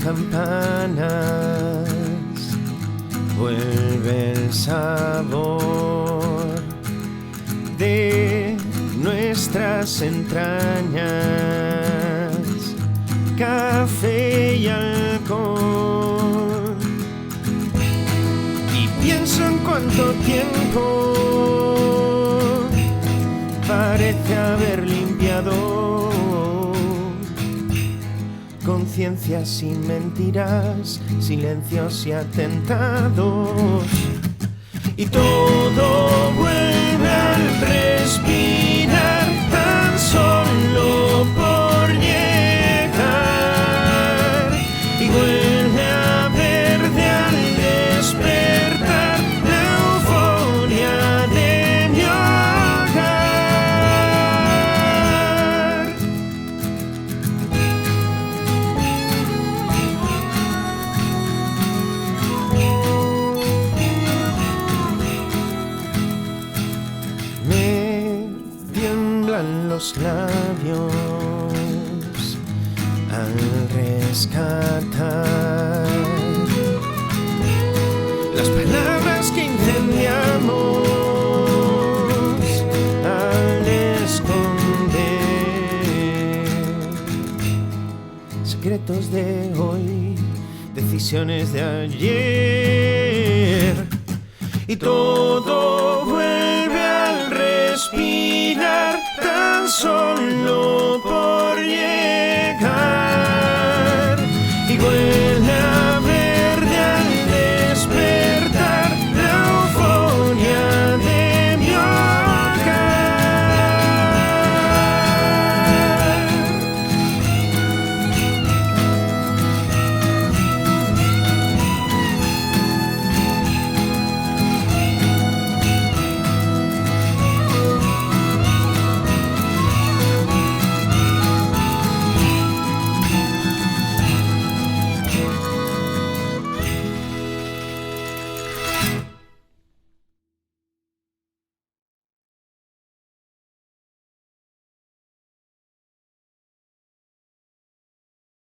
campanas, vuelve el sabor de nuestras entrañas, café y alcohol. Y pienso en cuánto tiempo parece haber limpiado conciencias y mentiras, silencios y atentados. Y todo vuelve al respirar, tan solo por llegar. Y vuelve a verde al despertar la euforia de mi hogar. Me tiemblan los labios al rescatar las palabras que incendiamos al esconder. Secretos de hoy, decisiones de ayer. Y todo vuelve al respirar,